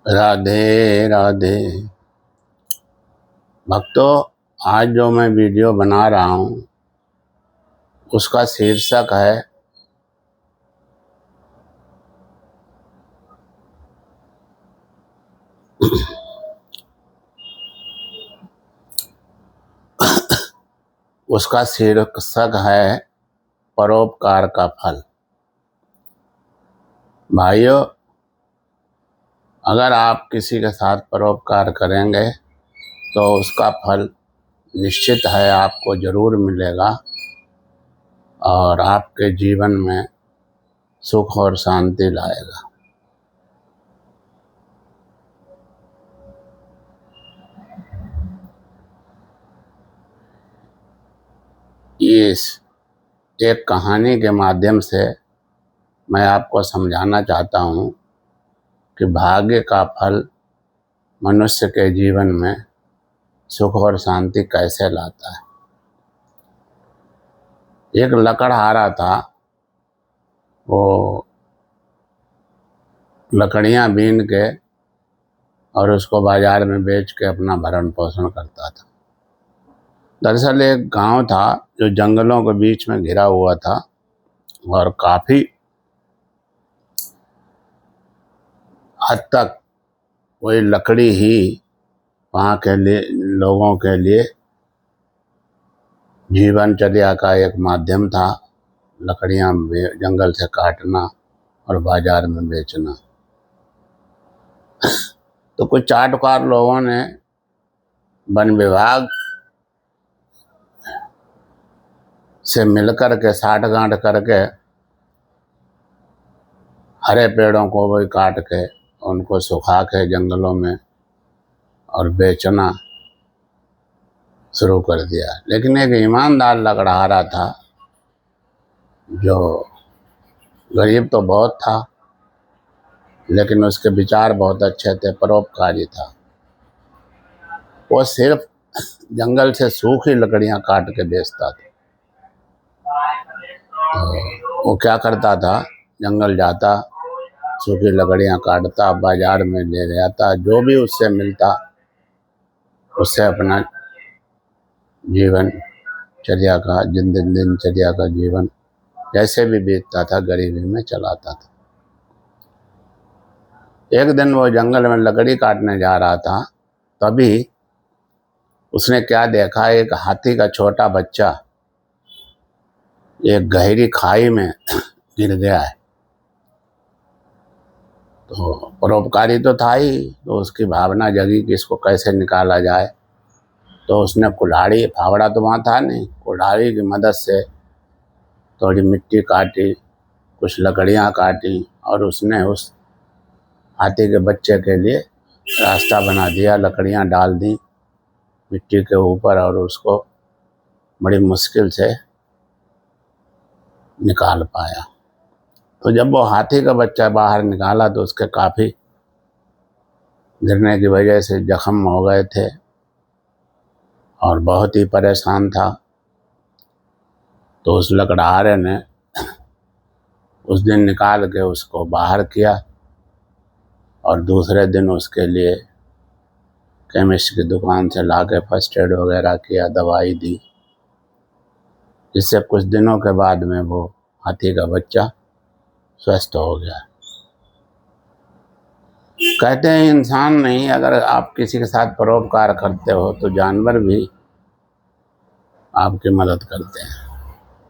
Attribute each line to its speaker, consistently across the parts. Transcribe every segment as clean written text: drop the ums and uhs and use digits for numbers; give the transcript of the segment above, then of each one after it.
Speaker 1: राधे राधे भक्तों, आज जो मैं वीडियो बना रहा हूँ उसका शीर्षक है परोपकार का फल। भाइयों, अगर आप किसी के साथ परोपकार करेंगे तो उसका फल निश्चित है आपको ज़रूर मिलेगा और आपके जीवन में सुख और शांति लाएगा। इस एक कहानी के माध्यम से मैं आपको समझाना चाहता हूँ कि भाग्य का फल मनुष्य के जीवन में सुख और शांति कैसे लाता है। एक लकड़हारा था, वो लकड़ियाँ बीन के और उसको बाजार में बेच के अपना भरण पोषण करता था। दरअसल एक गांव था जो जंगलों के बीच में घिरा हुआ था और काफ़ी हद तक वही लकड़ी ही वहाँ के लिए लोगों के लिए जीवनचर्या का एक माध्यम था। लकड़ियाँ जंगल से काटना और बाजार में बेचना। तो कुछ चाटुकार लोगों ने वन विभाग से मिलकर के साठगांठ करके हरे पेड़ों को वही काट के उनको सुखा के जंगलों में और बेचना शुरू कर दिया। लेकिन एक ईमानदार लकड़हारा था, जो गरीब तो बहुत था लेकिन उसके विचार बहुत अच्छे थे, परोपकारी था। वो सिर्फ जंगल से सूखी लकड़ियां काट के बेचता था। तो वो क्या करता था, जंगल जाता, सूखी लकड़ियां काटता, बाजार में ले जाता, जो भी उससे मिलता उससे अपना दिनचर्या का जीवन जैसे भी बीतता था गरीबी में चलाता था। एक दिन वो जंगल में लकड़ी काटने जा रहा था, तभी उसने क्या देखा, एक हाथी का छोटा बच्चा एक गहरी खाई में गिर गया है। तो परोपकारी तो था ही, तो उसकी भावना जगी कि इसको कैसे निकाला जाए। तो उसने कुल्हाड़ी, फावड़ा तो वहाँ था नहीं, कुल्हाड़ी की मदद से थोड़ी मिट्टी काटी, कुछ लकड़ियाँ काटी और उसने उस हाथी के बच्चे के लिए रास्ता बना दिया। लकड़ियाँ डाल दी मिट्टी के ऊपर और उसको बड़ी मुश्किल से निकाल पाया। तो जब वो हाथी का बच्चा बाहर निकाला तो उसके काफ़ी गिरने की वजह से जख्म हो गए थे और बहुत ही परेशान था। तो उस लकड़हारे ने उस दिन निकाल के उसको बाहर किया और दूसरे दिन उसके लिए केमिस्ट की दुकान से ला के फर्स्ट एड वगैरह किया, दवाई दी, जिससे कुछ दिनों के बाद में वो हाथी का बच्चा स्वस्थ हो गया। कहते हैं इंसान नहीं, अगर आप किसी के साथ परोपकार करते हो तो जानवर भी आपकी मदद करते हैं।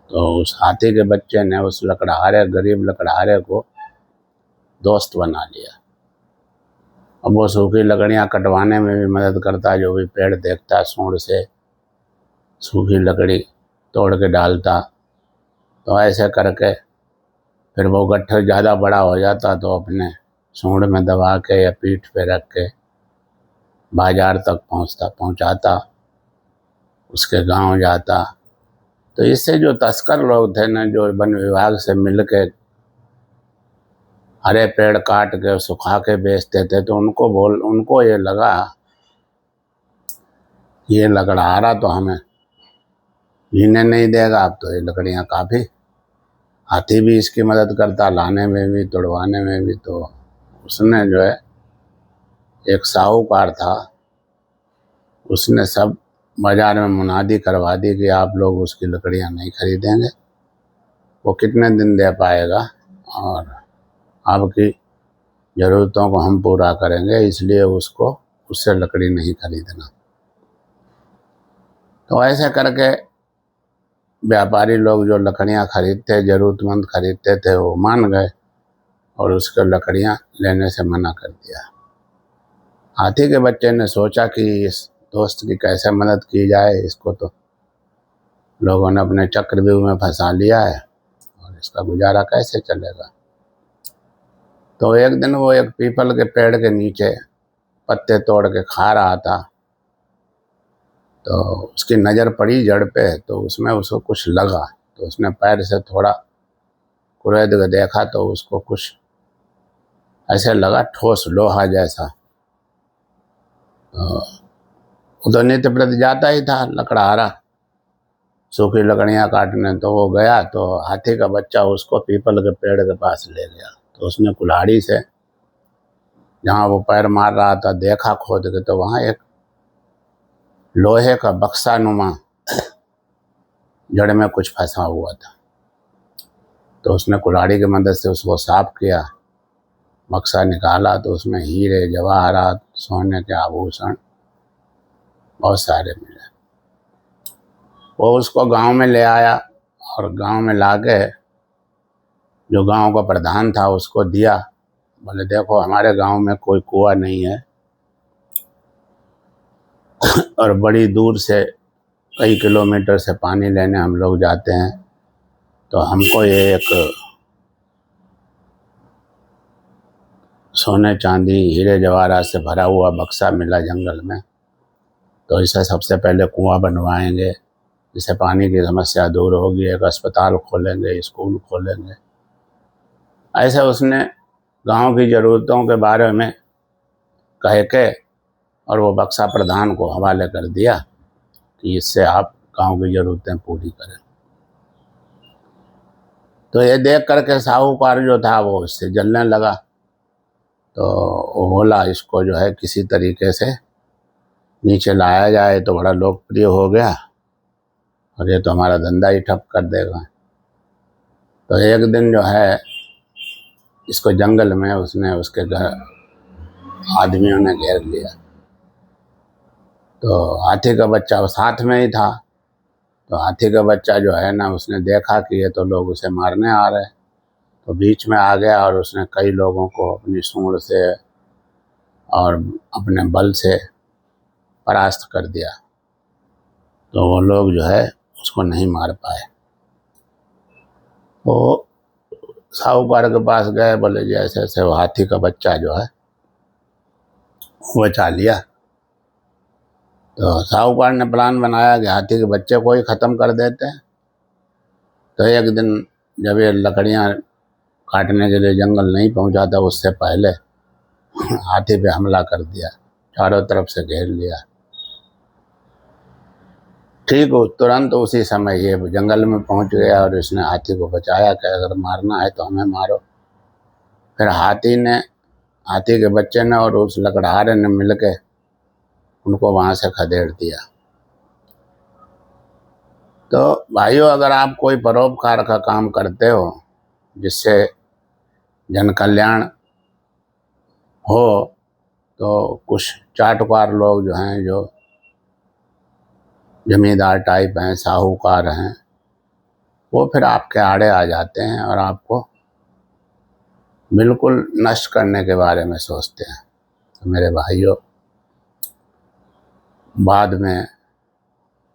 Speaker 1: तो उस हाथी के बच्चे ने उस गरीब लकड़हारे को दोस्त बना लिया। अब वो सूखी लकड़ियाँ कटवाने में भी मदद करता, जो भी पेड़ देखता सूंड से सूखी लकड़ी तोड़ के डालता। तो ऐसे करके फिर वो गट्ठर ज़्यादा बड़ा हो जाता तो अपने सूंड में दबा के या पीठ पे रख के बाजार तक पहुंचाता, उसके गांव जाता। तो इससे जो तस्कर लोग थे ना, जो वन विभाग से मिल के हरे पेड़ काट के सुखा के बेचते थे, तो उनको ये लगा ये लकड़हारा तो हमें जीने नहीं देगा। अब तो ये लकड़ियाँ काफ़ी, हाथी भी इसकी मदद करता लाने में भी, तोड़वाने में भी। तो उसने जो है एक साहूकार था, उसने सब बाजार में मुनादी करवा दी कि आप लोग उसकी लकड़ियां नहीं खरीदेंगे, वो कितने दिन दे पाएगा और आपकी ज़रूरतों को हम पूरा करेंगे, इसलिए उसको उससे लकड़ी नहीं खरीदना। तो ऐसे करके व्यापारी लोग जो लकड़ियां खरीदते, ज़रूरतमंद खरीदते थे, वो मान गए और उसको लकड़ियां लेने से मना कर दिया। हाथी के बच्चे ने सोचा कि इस दोस्त की कैसे मदद की जाए, इसको तो लोगों ने अपने चक्रव्यूह में फंसा लिया है और इसका गुजारा कैसे चलेगा। तो एक दिन वो एक पीपल के पेड़ के नीचे पत्ते तोड़ के खा रहा था, तो उसकी नज़र पड़ी जड़ पे, तो उसमें उसको कुछ लगा, तो उसने पैर से थोड़ा कुरेद के देखा तो उसको कुछ ऐसे लगा, ठोस लोहा जैसा। वो तो नित्य प्रति जाता ही था लकड़हारा सूखी लकड़ियाँ काटने, तो वो गया तो हाथी का बच्चा उसको पीपल के पेड़ के पास ले गया। तो उसने कुल्हाड़ी से जहाँ वो पैर मार रहा था देखा खोद के, तो वहाँ एक लोहे का बक्सा नुमा जड़ में कुछ फंसा हुआ था। तो उसने कुल्हाड़ी की मदद से उसको साफ किया, बक्सा निकाला तो उसमें हीरे जवाहरात सोने के आभूषण बहुत सारे मिले। वो उसको गांव में ले आया और गांव में लाके जो गांव का प्रधान था उसको दिया। बोले देखो हमारे गांव में कोई कुआं नहीं है और बड़ी दूर से कई किलोमीटर से पानी लेने हम लोग जाते हैं, तो हमको ये एक सोने चांदी हीरे जवाहरात से भरा हुआ बक्सा मिला जंगल में, तो इसे सबसे पहले कुआं बनवाएंगे, जिससे पानी की समस्या दूर होगी, एक अस्पताल खोलेंगे, स्कूल खोलेंगे। ऐसे उसने गांव की ज़रूरतों के बारे में कह के और वो बक्सा प्रधान को हवाले कर दिया कि इससे आप गांव की ज़रूरतें पूरी करें। तो ये देख करके साहूकार जो था वो इससे जलने लगा। तो वो बोला इसको जो है किसी तरीके से नीचे लाया जाए तो बड़ा लोकप्रिय हो गया और ये तो हमारा धंधा ही ठप कर देगा। तो एक दिन जो है इसको जंगल में उसने उसके घर आदमियों ने घेर लिया। तो हाथी का बच्चा साथ में ही था। तो हाथी का बच्चा जो है ना, उसने देखा कि ये तो लोग उसे मारने आ रहे, तो बीच में आ गया और उसने कई लोगों को अपनी सूंड से और अपने बल से परास्त कर दिया। तो वो लोग जो है उसको नहीं मार पाए। वो साहूकार के पास गए, बोले जी ऐसे ऐसे वो हाथी का बच्चा जो है वो बचा लिया। तो साहूकार ने प्लान बनाया कि हाथी के बच्चे को ही ख़त्म कर देते हैं। तो एक दिन जब ये लकड़ियाँ काटने के लिए जंगल नहीं पहुंचा था, उससे पहले हाथी पे हमला कर दिया, चारों तरफ से घेर लिया। ठीक हो, तुरंत उसी समय ये जंगल में पहुंच गया और इसने हाथी को बचाया कि अगर मारना है तो हमें मारो। फिर हाथी के बच्चे ने और उस लकड़हारे ने मिलके उनको वहाँ से खदेड़ दिया। तो भाइयों, अगर आप कोई परोपकार का काम करते हो जिससे जन कल्याण हो, तो कुछ चाटुकार लोग जो हैं, जो जमींदार टाइप हैं, साहूकार हैं, वो फिर आपके आड़े आ जाते हैं और आपको बिल्कुल नष्ट करने के बारे में सोचते हैं। तो मेरे भाइयों, बाद में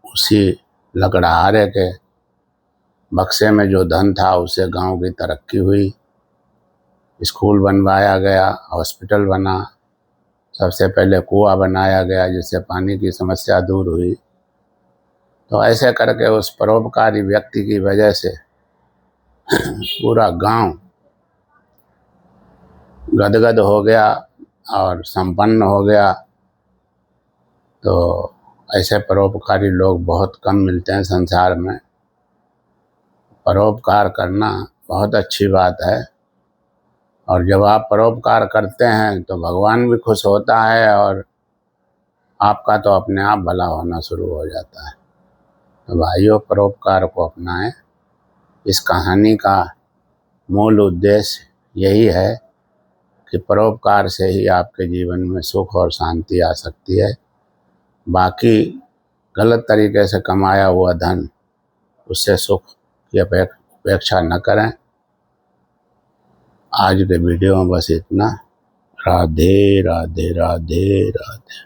Speaker 1: उसी लकड़हारे के बक्से में जो धन था उससे गांव की तरक्की हुई, स्कूल बनवाया गया, हॉस्पिटल बना, सबसे पहले कुआं बनाया गया जिससे पानी की समस्या दूर हुई। तो ऐसे करके उस परोपकारी व्यक्ति की वजह से पूरा गांव गदगद हो गया और संपन्न हो गया। तो ऐसे परोपकारी लोग बहुत कम मिलते हैं संसार में। परोपकार करना बहुत अच्छी बात है और जब आप परोपकार करते हैं तो भगवान भी खुश होता है और आपका तो अपने आप भला होना शुरू हो जाता है। तो भाइयों, परोपकार को अपनाएं। इस कहानी का मूल उद्देश्य यही है कि परोपकार से ही आपके जीवन में सुख और शांति आ सकती है। बाकी गलत तरीके से कमाया हुआ धन, उससे सुख की अपेक्षा न करें। आज के वीडियो में बस इतना। राधे राधे राधे राधे।